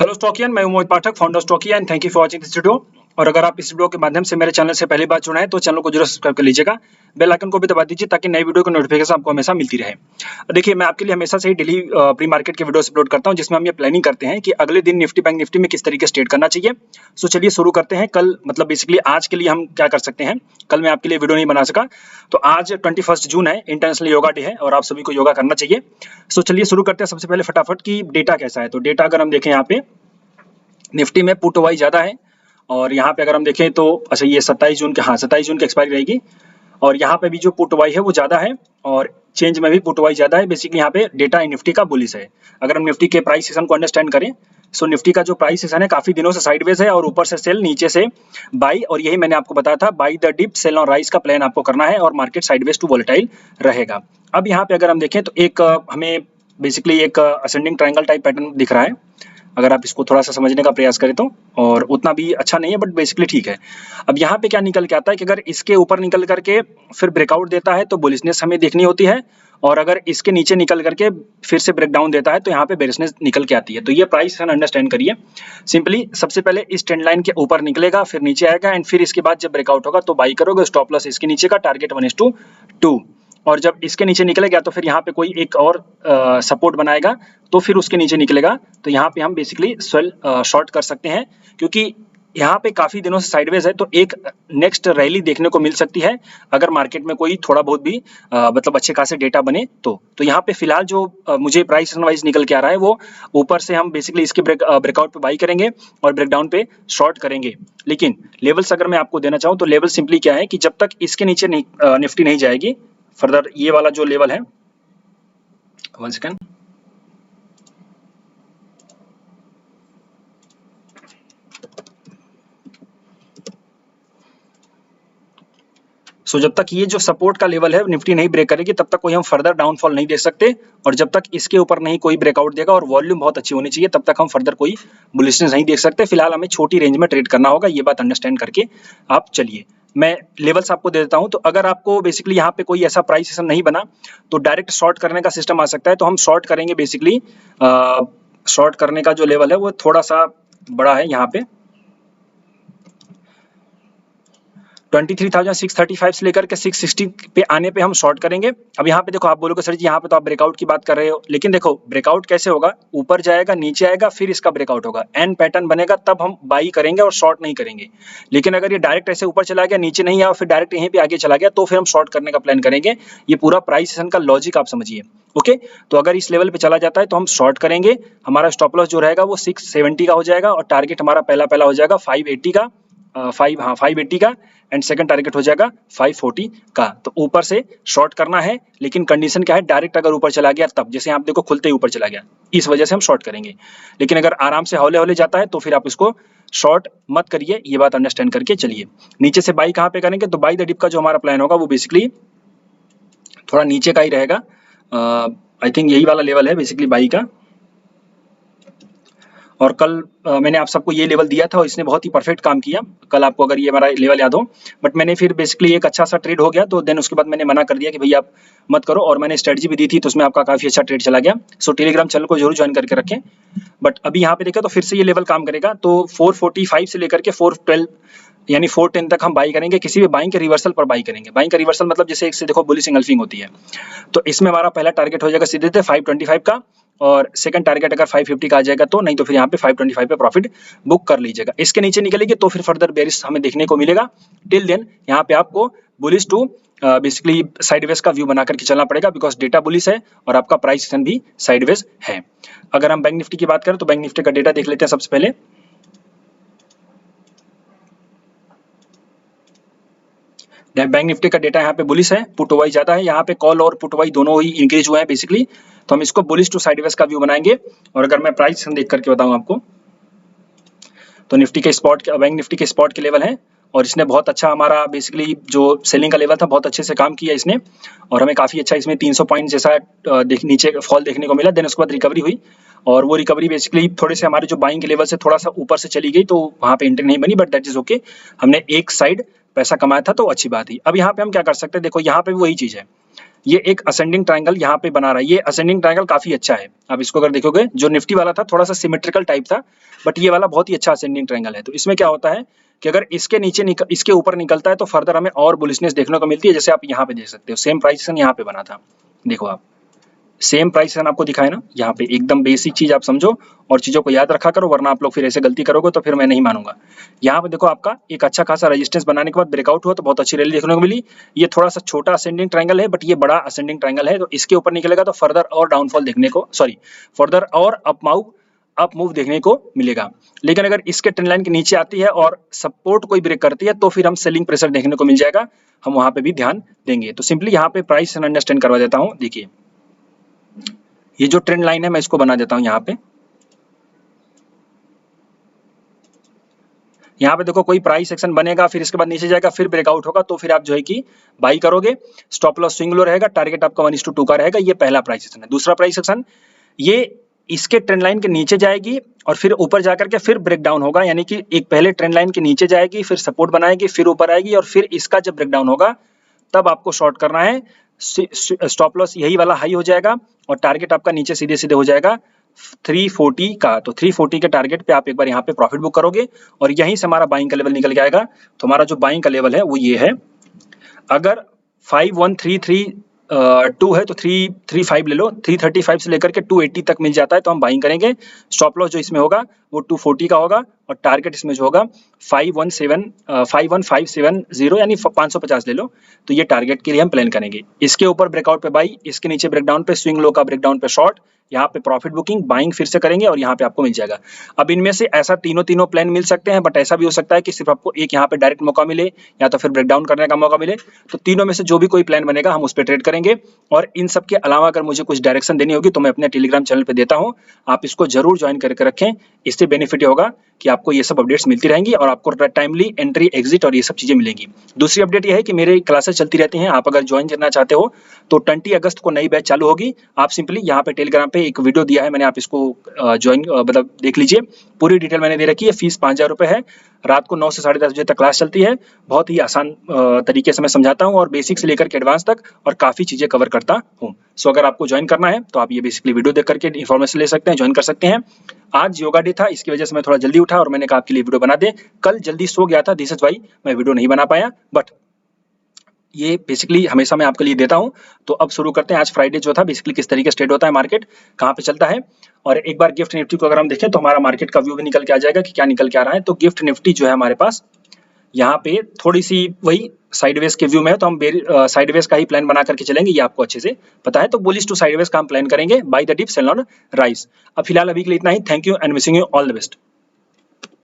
Hello Stockian, मैं Mohit Pathak, founder Stockia and thank you for watching this video. और अगर आप इस वीडियो के माध्यम से मेरे चैनल से पहली बार जुड़े हैं तो चैनल को जरूर सब्सक्राइब कर लीजिएगा। बेल आइकन को भी दबा दीजिए ताकि नई वीडियो की नोटिफिकेशन आपको हमेशा मिलती रहे। देखिए, मैं आपके लिए हमेशा से ही डेली प्री मार्केट के वीडियोस अपलोड करता हूं जिसमें हम ये प्लानिंग करते हैं कि अगले दिन निफ्टी बैंक निफ्टी में किस तरीके से ट्रेड करना चाहिए। सो चलिए शुरू करते हैं। कल मतलब बेसिकली आज के लिए हम क्या कर सकते हैं। कल मैं आपके लिए वीडियो नहीं बना सका, तो आज 21 जून है, इंटरनेशनल योगा डे है और आप सभी को योगा करना चाहिए। सो चलिए शुरू करते हैं। सबसे पहले फटाफट की डेटा कैसा है। तो डेटा अगर हम देखें यहाँ पे निफ्टी में पुट वाई ज्यादा है और यहाँ पे अगर हम देखें तो अच्छा ये 27 जून के 27 जून की एक्सपायरी रहेगी और यहाँ पे भी जो पुट वाई है वो ज्यादा है और चेंज में भी पुट वाई ज्यादा है। बेसिकली यहाँ पे डेटा निफ्टी का बुलिश है। अगर हम निफ्टी के प्राइस सेशन को अंडरस्टैंड करें, सो निफ्टी का जो प्राइस सेशन है काफी दिनों से साइडवेज है और ऊपर से सेल, नीचे से बाई, और यही मैंने आपको बताया था, buy the dip sell on rise का प्लान आपको करना है और मार्केट साइडवेज टू वोलेटाइल रहेगा। अब यहाँ पे अगर हम देखें तो एक हमें बेसिकली एक असेंडिंग ट्रायंगल टाइप पैटर्न दिख रहा है। अगर आप इसको थोड़ा सा समझने का प्रयास करें तो, और उतना भी अच्छा नहीं है बट बेसिकली ठीक है। अब यहाँ पे क्या निकल के आता है कि अगर इसके ऊपर निकल करके फिर ब्रेकआउट देता है तो बुलिशनेस हमें देखनी होती है, और अगर इसके नीचे निकल करके फिर से ब्रेक डाउन देता है तो यहाँ पे बेरिशनेस निकल के आती है। तो ये प्राइस अंडरस्टैंड करिए। सिंपली सबसे पहले इस ट्रेंड लाइन के ऊपर निकलेगा, फिर नीचे आएगा एंड फिर इसके बाद जब ब्रेकआउट होगा तो बाई करोगे। स्टॉप लॉस इसके नीचे का, टारगेट 1:2, और जब इसके नीचे निकलेगा तो फिर यहाँ पे कोई एक और सपोर्ट बनाएगा तो फिर उसके नीचे निकलेगा तो यहाँ पे हम बेसिकली सेल शॉर्ट कर सकते हैं, क्योंकि यहाँ पे काफी दिनों से साइडवेज है। तो एक नेक्स्ट रैली देखने को मिल सकती है अगर मार्केट में कोई थोड़ा बहुत भी मतलब अच्छे खासे डेटा बने तो यहाँ पे फिलहाल जो मुझे प्राइस वाइज निकल के आ रहा है वो ऊपर से हम बेसिकली इसके ब्रेकआउट पे बाई करेंगे और ब्रेकडाउन पे शॉर्ट करेंगे। लेकिन लेवल्स अगर मैं आपको देना चाहूँ तो लेवल सिंपली क्या है कि जब तक इसके नीचे निफ्टी नहीं जाएगी फर्दर, ये वाला जो लेवल है, 1 सेकेंड, सो जब तक ये जो सपोर्ट का लेवल है निफ्टी नहीं ब्रेक करेगी तब तक कोई हम फर्दर डाउनफॉल नहीं देख सकते, और जब तक इसके ऊपर नहीं कोई ब्रेकआउट देगा और वॉल्यूम बहुत अच्छी होनी चाहिए तब तक हम फर्दर कोई बुलिशनेस नहीं देख सकते। फिलहाल हमें छोटी रेंज में ट्रेड करना होगा, ये बात अंडरस्टैंड करके आप चलिए। मैं लेवल्स आपको दे देता हूं। तो अगर आपको बेसिकली यहाँ पे कोई ऐसा प्राइस सेशन नहीं बना तो डायरेक्ट शॉर्ट करने का सिस्टम आ सकता है। तो हम शॉर्ट करेंगे, बेसिकली शॉर्ट करने का जो लेवल है वो थोड़ा सा बड़ा है। यहाँ पे 23,635 से लेकर के 660 पे आने पे हम शॉर्ट करेंगे। अब यहाँ पे देखो, आप बोलोगे सर जी यहाँ पे तो आप ब्रेकआउट की बात कर रहे हो, लेकिन देखो ब्रेकआउट कैसे होगा, ऊपर जाएगा, नीचे आएगा, फिर इसका ब्रेकआउट होगा, एंड पैटर्न बनेगा, तब हम बाई करेंगे और शॉर्ट नहीं करेंगे। लेकिन अगर ये डायरेक्ट ऐसे ऊपर चला गया, नीचे नहीं आया, फिर डायरेक्ट यहीं पे आगे चला गया तो फिर हम शॉर्ट करने का प्लान करेंगे। ये पूरा प्राइस सेशन का लॉजिक आप समझिए। ओके, तो अगर इस लेवल पे चला जाता है तो हम शॉर्ट करेंगे। हमारा स्टॉप लॉस जो रहेगा वो 670 का हो जाएगा और टारगेट हमारा पहला हो जाएगा 580 का, 580 का, एंड सेकंड टारगेट हो जाएगा 540 का। तो ऊपर से शॉर्ट करना है, लेकिन कंडीशन क्या है, डायरेक्ट अगर ऊपर चला गया तब, जैसे आप देखो खुलते ही ऊपर चला गया, इस वजह से हम शॉर्ट करेंगे। लेकिन अगर आराम से हौले हौले जाता है तो फिर आप इसको शॉर्ट मत करिए, ये बात अंडरस्टैंड करके चलिए। नीचे से बाई कहाँ पे करेंगे, तो बाई द डिप का जो हमारा प्लान होगा वो बेसिकली थोड़ा नीचे का ही रहेगा। आई थिंक यही वाला लेवल है बेसिकली बाई का, और कल मैंने आप सबको ये लेवल दिया था और इसने बहुत ही परफेक्ट काम किया कल, आपको अगर ये हमारा लेवल याद हो। बट मैंने फिर बेसिकली एक अच्छा सा ट्रेड हो गया तो देन उसके बाद मैंने मना कर दिया कि भैया आप मत करो, और मैंने स्ट्रेटजी भी दी थी तो उसमें आपका काफी अच्छा ट्रेड चला गया। सो टेलीग्राम चैनल को जरूर ज्वाइन करके रखें। बट अभी यहाँ पे देखा तो फिर से ये लेवल काम करेगा, तो 445 से लेकर के 412 यानी 410 तक हम बाई करेंगे। किसी भी बाइंग के रिवर्सल पर बाई करेंगे। बाइंग का रिवर्सल मतलब जैसे एक से देखो बुलिश इंगल्फिंग होती है, तो इसमें हमारा पहला टारगेट हो जाएगा सीधे 525 का, और सेकंड टारगेट अगर 550 का आ जाएगा तो, नहीं तो फिर यहाँ पे 525 पे प्रॉफिट बुक कर लीजिएगा। इसके नीचे निकलेगी तो फिर फर्दर बेरिश हमें देखने को मिलेगा। टिल देन यहाँ पे आपको बुलिश टू बेसिकली साइडवेज का व्यू बना करके चलना पड़ेगा, बिकॉज डेटा बुलिश है और आपका प्राइस सेशन भी साइडवेज है। अगर हम बैंक निफ्टी की बात करें तो बैंक निफ्टी का डेटा देख लेते हैं सबसे पहले। बैंक निफ्टी का डेटा यहाँ पे बुलिश है, पुट वाई ज्यादा है, यहाँ पे कॉल और पुट वाई दोनों ही इंक्रीज हुए हैं बेसिकली, तो हम इसको बुलिश टू साइडवेज का व्यू बनाएंगे। और अगर मैं प्राइस देख करके बताऊं आपको, तो निफ्टी के स्पॉट, बैंक निफ्टी के स्पॉट के लेवल है, और इसने बहुत अच्छा हमारा बेसिकली जो सेलिंग का लेवल था बहुत अच्छे से काम किया इसने, और हमें काफी अच्छा इसमें 300 पॉइंट जैसा नीचे फॉल देखने को मिला। देन उसके बाद रिकवरी हुई, और वो रिकवरी बेसिकली थोड़े से हमारे जो बाइंग के लेवल से थोड़ा सा ऊपर से चली गई, तो वहां पे एंट्री नहीं बनी, बट दैट इज ओके। हमने एक साइड पैसा कमाया था तो अच्छी बात ही। अब यहाँ पे हम क्या कर सकते हैं, देखो यहाँ पे भी वही चीज है, ये एक असेंडिंग ट्रायंगल यहाँ पे बना रहा है। ये असेंडिंग ट्रायंगल काफी अच्छा है। आप इसको अगर देखोगे, जो निफ्टी वाला था थोड़ा सा सिमेट्रिकल टाइप था, बट ये वाला बहुत ही अच्छा असेंडिंग ट्रायंगल है। तो इसमें क्या होता है कि अगर इसके नीचे इसके ऊपर निकलता है तो फर्दर हमें और बुलिशनेस देखने को मिलती है। जैसे आप यहाँ पे देख सकते हो, सेम प्राइस एक्शन यहाँ पे बना था, देखो आप, सेम प्राइस एक्शन आपको दिखाए ना यहाँ पे। एकदम बेसिक चीज आप समझो और चीजों को याद रखा करो, वरना आप लोग फिर ऐसे गलती करोगे तो फिर मैं नहीं मानूंगा। यहाँ पे देखो, आपका एक अच्छा खासा रेजिस्टेंस बनाने के बाद ब्रेकआउट हुआ तो बहुत अच्छी रैली देखने को मिली। ये थोड़ा सा छोटा असेंडिंग ट्रायंगल है, बट ये बड़ा असेंडिंग ट्रायंगल है। तो इसके ऊपर निकलेगा तो फर्दर और डाउनफॉल देखने को, फर्दर और अप मूव देखने को मिलेगा। लेकिन अगर इसके ट्रेंड लाइन के नीचे आती है और सपोर्ट कोई ब्रेक करती है तो फिर हम सेलिंग प्रेशर देखने को मिल जाएगा, हम वहां पे भी ध्यान देंगे। तो सिंपली यहाँ पे प्राइस अंडरस्टैंड करवा देता हूँ। देखिए, ये जो ट्रेंड लाइन है मैं इसको बना देता हूं यहाँ पे। यहाँ पे देखो, कोई प्राइस एक्शन बनेगा, फिर इसके बाद नीचे जाएगा, फिर ब्रेकआउट होगा, तो फिर आप जो है कि बाई करोगे। स्टॉप लॉस स्विंग लो रहेगा, टारगेट आपका 1:2 का रहेगा। ये पहला प्राइस एक्शन है। दूसरा प्राइस एक्शन, ये इसके ट्रेंड लाइन के नीचे जाएगी और फिर ऊपर जाकर के फिर ब्रेक डाउन होगा, यानी कि एक पहले ट्रेंड लाइन के नीचे जाएगी, फिर सपोर्ट बनाएगी, फिर ऊपर आएगी और फिर इसका जब ब्रेक डाउन होगा तब आपको शॉर्ट करना है। स्टॉप लॉस यही वाला हाई हो जाएगा और टारगेट आपका नीचे सीधे सीधे हो जाएगा 340 का। तो 340 के टारगेट पे आप एक बार यहाँ पे प्रॉफिट बुक करोगे और यहीं से हमारा बाइंग का लेवल निकल के आएगा। तो हमारा जो बाइंग का लेवल है वो ये है। अगर 5133 है तो 335 ले लो, 335 से लेकर के 280 तक मिल जाता है तो हम बाइंग करेंगे। स्टॉप लॉस जो इसमें होगा वो 240 का होगा और टारगेट इसमें जो होगा 51570 यानी 550 ले लो। तो ये टारगेट के लिए हम प्लान करेंगे। इसके ऊपर ब्रेकआउट पे बाई, इसके नीचे ब्रेकडाउन पे स्विंग लो का ब्रेकडाउन पे शॉर्ट, यहाँ पे प्रॉफिट बुकिंग बाइंग फिर से करेंगे और यहाँ पे आपको मिल जाएगा। अब इनमें से ऐसा तीनों प्लान मिल सकते हैं, बट ऐसा भी हो सकता है कि सिर्फ आपको एक यहाँ पे डायरेक्ट मौका मिले या तो फिर ब्रेकडाउन करने का मौका मिले। तो तीनों में से जो भी कोई प्लान बनेगा हम उस पर ट्रेड करेंगे। और इन सब के अलावा अगर मुझे कुछ डायरेक्शन देनी होगी तो मैं अपने टेलीग्राम चैनल पे देता हूँ, आप इसको जरूर ज्वाइन करके रखें। इससे बेनिफिट होगा कि आपको ये सब अपडेट्स मिलती रहेंगी और आपको टाइमली एंट्री एग्जिट और ये सब चीजें मिलेंगी। दूसरी अपडेट यह है कि मेरी क्लासेस चलती रहती हैं, आप अगर ज्वाइन करना चाहते हो तो 20 अगस्त को नई बैच चालू होगी। आप सिंपली यहाँ पे टेलीग्राम पे एक वीडियो दिया है मैंने, आप इसको ज्वाइन मतलब देख लीजिए। पूरी डिटेल मैंने दे रखी है। फीस 5000 रुपये है। रात को 9 से 10:30 बजे तक क्लास चलती है। बहुत ही आसान तरीके से मैं समझाता हूँ और बेसिक से लेकर के एडवांस तक और काफी चीजें कवर करता हूँ। सो अगर आपको ज्वाइन करना है तो आप ये बेसिकली वीडियो देख करके इन्फॉर्मेशन ले सकते हैं, ज्वाइन कर सकते हैं। आज योगा डे था, इसकी वजह से मैं थोड़ा जल्दी उठा और मैंने कहा आपके लिए वीडियो बना दे। कल जल्दी सो गया था, दिस इज व्हाई मैं वीडियो नहीं बना पाया, बट ये बेसिकली हमेशा मैं आपके लिए देता हूं। तो अब शुरू करते हैं। आज फ्राइडे जो था बेसिकली किस तरीके से ट्रेड होता है, मार्केट कहां पे चलता है। और एक बार गिफ्ट निफ्टी को अगर हम देखें तो हमारा मार्केट का व्यू भी निकल के आ जाएगा कि क्या निकल के आ रहा है। तो गिफ्ट निफ्टी जो है हमारे पास यहाँ पे थोड़ी सी वही साइडवेज के व्यू में है, तो हम साइडवेज का ही प्लान बना करके चलेंगे, ये आपको अच्छे से पता है। तो बुलिश टू साइडवेज का हम प्लान करेंगे, buy the dip sell on rise. अब फिलहाल अभी के लिए इतना ही। Thank you and wishing you all the best.